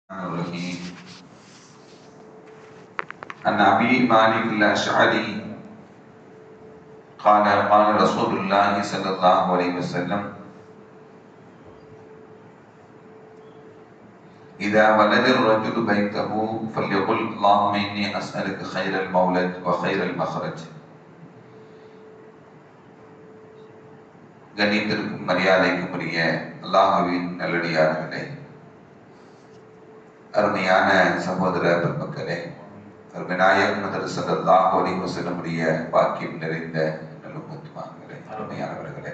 الرحيم عن أبي مالك الأشعري قال رسول الله صلى الله عليه وسلم إذا ولد الرجل بيته فليقل اللهم إني أسألك خير المولد وخير المخرج. கண்ணியத்திற்கும் மரியாதைக்கும் உரிய அல்லாஹ்வின் நல்லடியார்களே, அருமையான சகோதர பெருமக்களே, அருமைநாயகம் ஸல்லல்லாஹு அலைஹி வஸல்லம் பாக்கியம் நிறைந்த நல்லும்மத்துமார்களே, அருமையானவர்களே,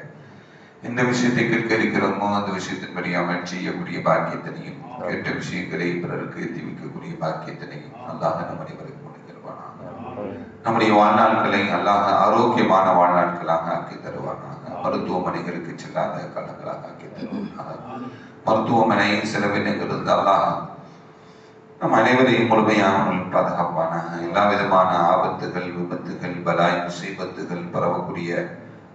எந்த விஷயத்தை கேட்க இருக்கிறோமோ அந்த விஷயத்தின்படி அமல் செய்யக்கூடிய பாக்கியத்தினையும், கேட்ட விஷயங்களை பிறருக்கு எத்திவிக்கக்கூடிய பாக்கியத்தினையும் அல்லாஹ் நம் அனைவருக்கும் வழங்குவானாக. நம்முடைய வாழ்நாட்களை அல்லாஹ் ஆரோக்கியமான வாழ்நாட்களாக ஆக்கி தருவானாக. மருத்துவமனைகளுக்கு செல்லாத காலங்களாக ஆக்கி தருவானாக. மருத்துவமனை செலவினங்கள் அல்லாஹ் நம் அனைவரையும் முழுமையாக பாதுகாப்பானாக. எல்லா விதமான ஆபத்துகள், விபத்துகள், பலாய், முசீபத்துகள், பரவக்கூடிய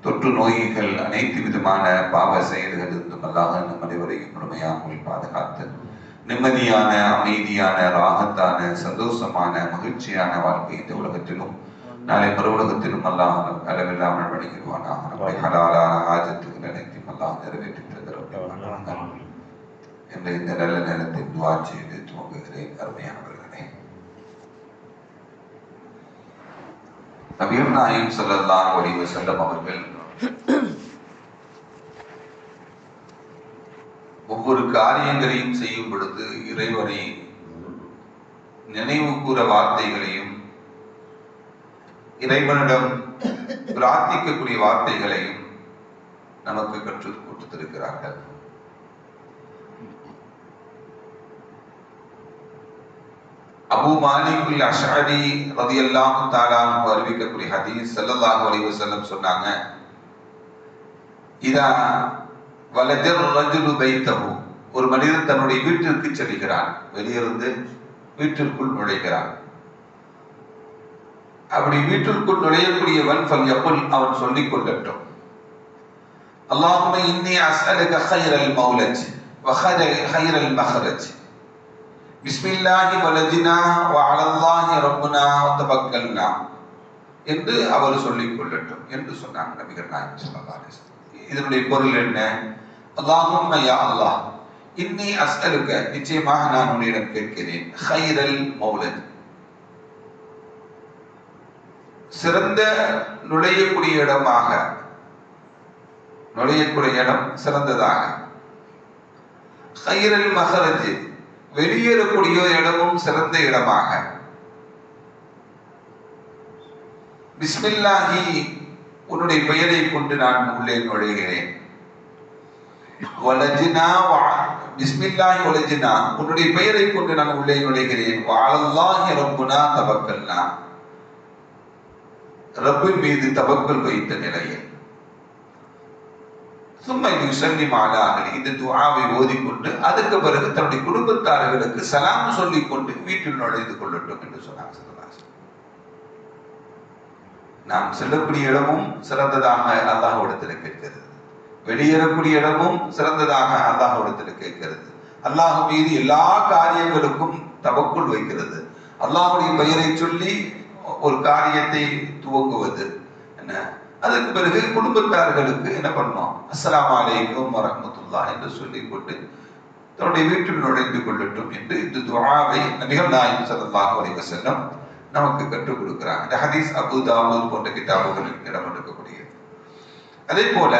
தொற்று நோய்கள், அனைத்து விதமான பாவ செயல்கள் இருந்தும் அல்லாஹ் நம் அனைவரையும் முழுமையாக பாதுகாத்து நிம்மதியான, அமைதியான, ராகத்தான, சந்தோஷமான, மகிழ்ச்சியான வாழ்க்கை இந்த உலகத்திலும் நாளை மறு உலகத்திலும் அல்லாஹ் அளவில்லாமல் வழங்கிடுவானாக. நம்முடைய ஹலாலான ஆஜத்துகள் அனைத்தையும் அல்லாஹ் நிறைவேற்றி தருவானாக என்ற இந்த நல்ல நேரத்தில் துஆ செய்து துவங்குகிறேன். அருமையானவர்களே, நபிகள் நாயகம் ஸல்லல்லாஹு அலைஹி வஸல்லம் அவர்கள் ஒவ்வொரு காரியங்களையும் செய்யும் பொழுது இறைவனை நினைவு கூற வார்த்தைகளையும், இறைவனிடம் பிரார்த்திக்கக்கூடிய வார்த்தைகளையும் நமக்கு கற்றுக் கொடுத்திருக்கிறார்கள். அபூ மாலிக் அல்-அஷ்அரி ரலியல்லாஹு தஆலா அன்ஹு அறிவிக்கக்கூடிய ஹதீஸ், ஸல்லல்லாஹு அலைஹி வஸல்லம் சொன்னாங்க, இதா வலஜர் ரஜுலு பைத்தஹு, ஒரு மனிதன் தன்னுடைய வீட்டிற்கு செல்கிறான், வெளியிருந்து வீட்டிற்குள் நுழைகிறான். அப்படி வீட்டிற்குள் நுழையக்கூடியவன் ஃபல்யகுல், அவன் சொல்லிக் கொள்ளட்டும், அல்லாஹும்ம இன்னி அஸ்அலுக கைரல் மௌலஜ் வ கைரல் மஹ்ரஜ், பிஸ்மில்லாஹி வலஜ்னா வ அலல்லாஹி ரப்பனா வ தவக்கல்னா என்று அவர் சொல்லிக் கொள்ளட்டும் என்று சொன்னாங்க நபிகள் நாயகம் ஸல்லல்லாஹு அலைஹி வஸல்லம். இதனுடைய பொருள் என்ன? அல்லாஹும்ம யா அல்லாஹ், இன்னி அஸ்அலுக, நிச்சயமாக நான் உன்னிடம் கேட்கிறேன், கைரல் மௌலஜ், சிறந்த நுழையக்கூடிய இடமாக, நுழையக்கூடிய இடம் சிறந்ததாக, கைரல் மஹ்ரஜ், வெளியேறக்கூடிய இடமும் சிறந்த இடமாக, பிஸ்மில்லாஹி, உன்னுடைய பெயரை கொண்டு நான் உள்ளே நுழைகிறேன், வலஜ்னா, பிஸ்மில்லாஹி வலஜ்னா, உன்னுடைய பெயரை கொண்டு நான் உள்ளே நுழைகிறேன், வ அலல்லாஹி ரப்பனா தவக்கல்னா, ரப்பின் மீது தவக்கல் வைத்த நிலையில், சும்மா யுஸல்லிமு அலா அஹ்லி, இந்த துஆவை ஓதிக்கொண்டு அதுக்கு பிறகு தன்னுடைய குடும்பத்தார்களுக்கு சலாம் சொல்லிக் கொண்டு வீட்டில் நுழைந்து கொள்ளட்டும் என்று சொன்னாங்க. நாம் செல்லக்கூடிய இடமும் சிறந்ததாக அல்லாஹ்விடத்தில் கேட்கிறது, வெளியேறக்கூடிய இடமும் சிறந்ததாக அல்லாஹ்விடத்தில் கேட்கிறது. அல்லாஹ் மீது எல்லா காரியங்களுக்கும் தவக்குல் வைக்கிறது. அல்லாஹ்வுடைய பெயரை சொல்லி ஒரு காரியத்தை துவங்குவது என்ன, அதற்கு பிறகு குடும்பத்தார்களுக்கு என்ன பண்ணணும், அஸ்ஸலாமு அலைக்கும் வரஹ்மத்துல்லாஹ் என்று சொல்லிக் கொண்டு தன்னுடைய வீட்டில் நுழைந்து கொள்ளட்டும் என்று இந்த துஆவை நபிகள் நாயகம் ஸல்லல்லாஹு அலைஹி வஸல்லம் நமக்கு கற்றுக் கொடுக்கிறாங்க. இந்த ஹதீஸ் அபூ தாவூத் போன்ற கிதாபுகளில் இடம்பெற்றிருக்கக்கூடியது. அதே போல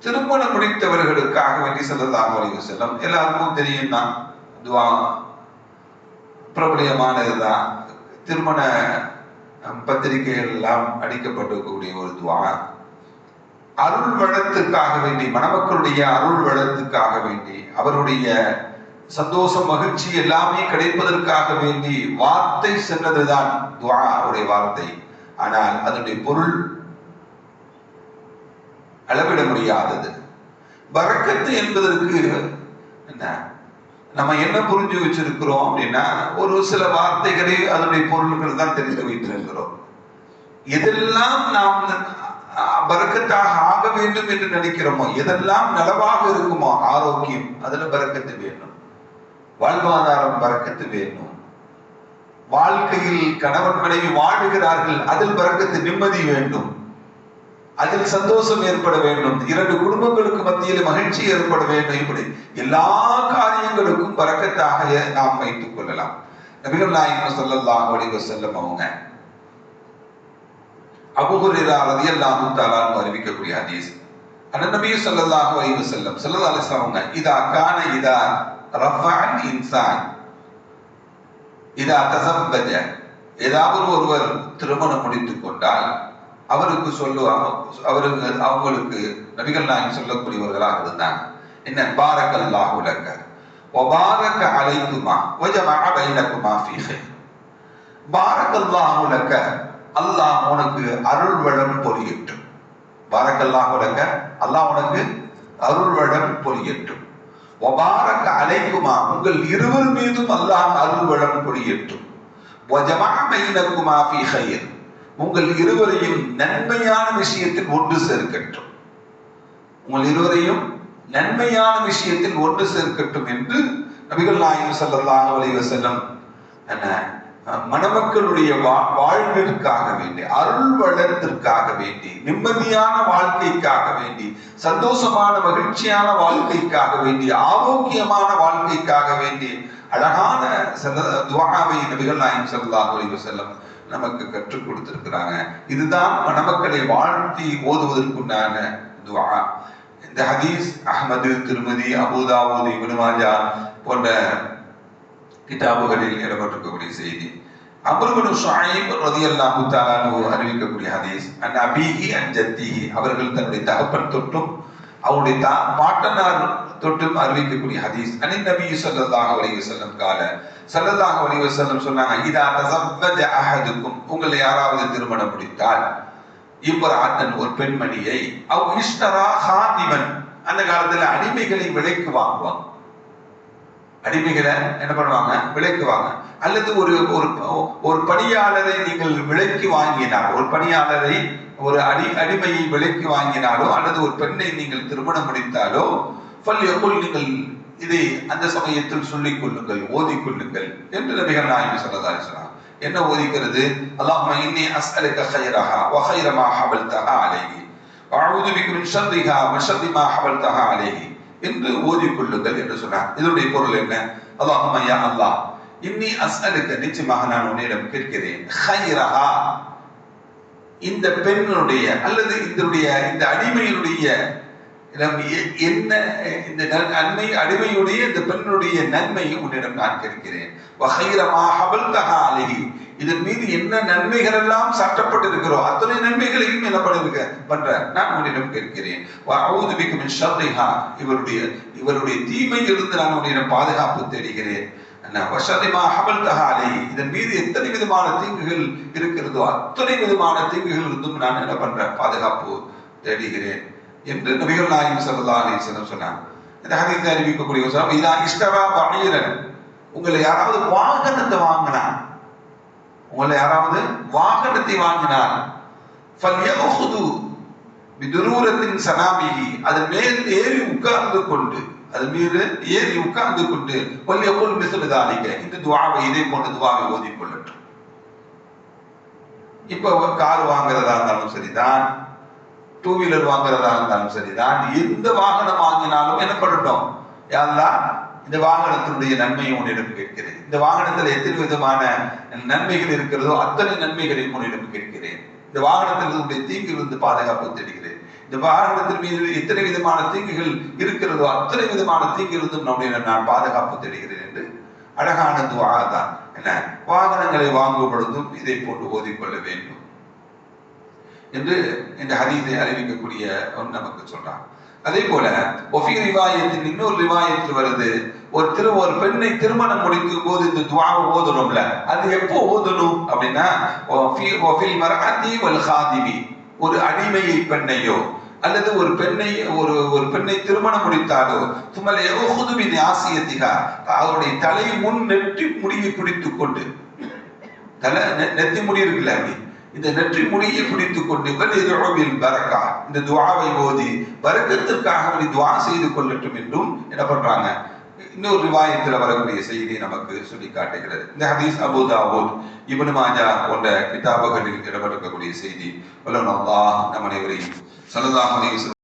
திருமணம் முடித்தவர்களுக்காக வேண்டி ஸல்லல்லாஹு அலைஹி வஸல்லம், எல்லாருக்கும் தெரியும் தான், துஆ பிரபலியமானதுதான், திருமண பத்திரிகைகள் எல்லாம் அடிக்கப்பட்டிருக்கக்கூடிய ஒரு துஆ. அருள் வளத்துக்காக வேண்டி, மணமக்களுடைய அருள் வளத்துக்காக வேண்டி, அவருடைய சந்தோஷம், மகிழ்ச்சி எல்லாமே கிடைப்பதற்காக வேண்டி வார்த்தை சென்றதுதான் துஆ உடைய வார்த்தை. ஆனால் அதனுடைய பொருள் அளவிட முடியாதது. பரக்கத்து என்பதற்கு என்ன, நம்ம என்ன புரிஞ்சு வச்சிருக்கிறோம் அப்படின்னா, ஒரு சில வார்த்தைகளை அதனுடைய பொருள்கள் தான் தெரிந்து வைத்திருக்கிறோம். எதெல்லாம் நாம் பரக்கத்தாக ஆக வேண்டும் என்று நினைக்கிறோமோ, எதெல்லாம் நலவாக இருக்குமோ, ஆரோக்கியம், அதுல பரக்கத்து வேண்டும். வாழ்வாதாரம் பரக்கத்து வேணும். வாழ்க்கையில் கணவன் மனைவி வாழுகிறார்கள், அதில் பரக்கத்து, நிம்மதி வேண்டும், அதில் சந்தோஷம் ஏற்பட வேண்டும், இரண்டு குடும்பங்களுக்கு மத்தியில் மகிழ்ச்சி ஏற்பட வேண்டும். இப்படி எல்லா காரியங்களுக்கும் பரக்கத்தாக நாம் வைத்துக் கொள்ளலாம். நபிகள் நாயகம் ஸல்லல்லாஹு அலைஹி வஸல்லம் அவங்க அபூ ஹுரைரா ரலியல்லாஹு தஆலா அறிவிக்கக்கூடிய ஹதீஸ், நபி ஸல்லல்லாஹு அலைஹி வஸல்லம் அவங்க இதா ரஃபஅல் இன்சான் இதா தஸவ்வஜ, ஏதாவது ஒருவர் திருமணம் முடித்துக் கொண்டால் அவருக்கு சொல்லுவாங்க, அவங்களுக்கு நபிகள் நாயகம் சொல்லக்கூடியவர்களாக இருந்தாங்க, என்ன பாரக்கல்லாஹு லக வ பாரக அலைக்குமா வ ஜமஅ பைனகுமா ஃபீ கைர். பாரக்கல்லாஹு லக, அல்லாஹ் உனக்கு அருள் வளம் பொழியட்டும். பாரக்கல்லாஹு லக, அல்லாஹ் உனக்கு அருள் வளம் பொழியட்டும். வ பாரக அலைக்குமா, உங்கள் இருவர் மீதும் அல்லாஹ் அருள் வளம் பொழியட்டும். வ ஜமஅ பைனகுமா ஃபீ கைர், உங்கள் இருவரையும் நன்மையான விஷயத்தில் ஒன்று சேர்க்கட்டும். உங்கள் இருவரையும் நன்மையான விஷயத்தில் ஒன்று சேர்க்கட்டும் என்று நபிகள் நாயகம் ஸல்லல்லாஹு அலைஹி வஸல்லம் மணமக்களுடைய வாழ்விற்காக வேண்டி, அருள் வளத்திற்காக வேண்டி, நிம்மதியான வாழ்க்கைக்காக வேண்டி, சந்தோஷமான மகிழ்ச்சியான வாழ்க்கைக்காக வேண்டி, ஆரோக்கியமான வாழ்க்கைக்காக வேண்டி அழகான துஆவை நபிகள் நாயகம் ஸல்லல்லாஹு அலைஹி வஸல்லம் நமக்கு கற்றுக் கொடுத்திருக்கிறாங்க. இதுதான் மணமக்களை வாழ்த்தி ஓதுவதற்குண்டான துஆ. இந்த ஹதீஸ் அஹ்மது, திருமதி, அபூதாவூத், இப்னு மாஜா போன்ற கிதாபுகளில் இடம்பெற்றிருக்கக்கூடிய செய்தி. அம்ர் இப்னு ஷுஐப் ரலியல்லாஹு தஆலா அன்ஹு அறிவிக்கக்கூடிய ஹதீஸ், அன் அபீஹி அன் ஜத்திஹி, அவர்கள் தன்னுடைய தகப்பன் தொட்டும் அவருடைய பாட்டனார் தொட்டும் அறிவிக்கக்கூடிய ஹதீஸ். அன் நபி ஸல்லல்லாஹு அலைஹி வஸல்லம் கால, ஸல்லல்லாஹு அலைஹி வஸல்லம் சொன்னாங்க, இதா தஸவ்வஜ அஹதுக்கும், உங்களை யாராவது திருமணம் முடித்தால், இப்ராஅத்தன் ஒரு பெண்மணியை, அவ் இஷ்தரா ஹாதிமன், அந்த காலத்துல அடிமைகளை விலைக்கு வாங்குவாங்க. அடிமைகளை என்ன பண்ணுவாங்க? விலைக்குவாங்க. அல்லது ஒரு பணியாளரை நீங்கள் விலைக்கு வாங்கினார், ஒரு பணியாளரை, ஒரு அடிமையை விலைக்கு வாங்கினாலோ, அல்லது ஒரு பெண்ணை நீங்கள் திருமணம் முடித்தாலோ, நீங்கள் இதை அந்த சமயத்தில் சொல்லிக் கொள்ளுங்கள், ஓதிக்கொள்ளுங்கள் என்று நபிகள் நாயகம் ஸல்லல்லாஹு அலைஹி வஸல்லம். என்ன ஓதிக்கிறது? அல்லாஹும்ம இன்னி அஸ்அலுக கைரஹா வ கைர மா ஹவல்தஹா அலைஹி வ அஊது பிக மின் ஷர்ரிஹா வ ஷர்ரி மா ஹவல்தஹா அலைஹி என்று ஓதிக்கொள்ளுங்கள் என்று சொன்னார். இதனுடைய பொருள் என்ன? அல்லாஹும்ம யா அல்லாஹ், இன்னி அஸ்அலுக, நிச்சயமாக நான் உன்னிடம் கேட்கிறேன், கைரஹா, இந்த பெண்ணுடைய அல்லது இந்த அடிமையினுடைய என்ன, இந்த நன்மை, அடிமையுடைய இந்த பெண்ணுடைய நன்மையை உன்னிடம் நான் கேட்கிறேன். இதன் மீது என்ன நன்மைகள் எல்லாம் சாட்டப்பட்டிருக்கிறோ அத்தனை நன்மைகளையும் என்ன பண்ற நான் உன்னிடம் கேட்கிறேன். இவருடைய தீமையிலிருந்து நான் உன்னிடம் பாதுகாப்பு தேடுகிறேன். இதன் மீது எத்தனை விதமான தீங்குகள் இருக்கிறதோ அத்தனை விதமான தீங்குகள் இருந்தும் நான் என்ன பண்றேன்? பாதுகாப்பு தேடுகிறேன் என்று நபிகள் நாயகம் ஸல்லல்லாஹு அலைஹி வஸல்லம் சொன்னாங்க. இந்த ஹதீஸை அறிவிக்கக்கூடிய இதா இஷ்தரா பஈரன், உங்களை யாராவது வாகனத்தை வாங்கினார், உங்களை யாராவது வாகனத்தை வாங்கினார், ஃபல்யஹுது பிதுரூரத்தின் சனாமிஹி, அதன் மேல் ஏறி உட்கார்ந்து கொண்டு, அதன் மீது ஏறி உட்கார்ந்து கொண்டு, வல்யகுல் மிஸ்ல தாலிக, இந்த துஆவை, இதே போன்ற துஆவை ஓதிக்கொள்ளட்டும். இப்போ கார் வாங்குறதா இருந்தாலும் சரிதான், டூ வீலர் வாங்குறதா இருந்தாலும் சரிதான், எந்த வாகனம் வாங்கினாலும் என்ன பண்ணட்டும்? யா அல்லாஹ், இந்த வாகனத்தினுடைய நன்மையை உன்னிடம் கேட்கிறேன். இந்த வாகனத்தில் எத்தனை விதமான நன்மைகள் இருக்கிறதோ அத்தனை நன்மைகளையும் உன்னிடம் கேட்கிறேன். இந்த வாகனத்தினுடைய தீங்கிலிருந்து பாதுகாப்பு தேடுகிறேன். இந்த வாகனத்தின் மீது எத்தனை விதமான தீங்குகள் இருக்கிறதோ அத்தனை விதமான தீங்கிலிருந்தும் நான் பாதுகாப்பு தேடுகிறேன் என்று அழகான துஆ தான். என்ன, வாகனங்களை வாங்கும் பொழுதும் இதை போட்டு ஓதிக்கொள்ள வேண்டும் என்று இந்த ஹதீஸை அறிவிக்கக்கூடிய நமக்கு சொல்றாங்க. அதே போல ஒஃபி ரிவாயத்தின் இன்னொரு ரிவாயத்தில் வருது, ஒரு பெண்ணை திருமணம் முடிக்கும் போது இந்த துஆவை ஓதணும்ல, அது எப்போ ஓதணும் அப்படின்னா, ஒஃபில் மர்அதி வல் காதிமி, ஒரு அடிமையை பெண்ணையோ அல்லது ஒரு பெண்ணை திருமணம் முடித்தாலோ, துமல் யஹுது பி நாசியதிஹா, அவருடைய தலை முன் நெற்றி முடியை பிடித்துக் கொண்டு, தலை நெத்தி முடி இருக்குல்ல, அப்படி இந்த நெற்றி முடியை பிடித்துக் கொண்டு பரக்கா, இந்த துஆவை ஓதி பரக்கத்திற்காக துஆ செய்து கொள்ளட்டும் என்றும் என்ன பண்றாங்க? இன்னொரு ரிவாயத்தில் வரக்கூடிய செய்தி நமக்கு சொல்லி காட்டுகிறது. இந்த ஹதீஸ் அபூ தாவூத், இப்னு மாஜா போன்ற கிதாபுகளில் இடம்பெறக்கூடிய செய்தி. வல்லல்லாஹ் நம் அனைவரையும் ஸல்லல்லாஹு அலைஹி வஸல்லம்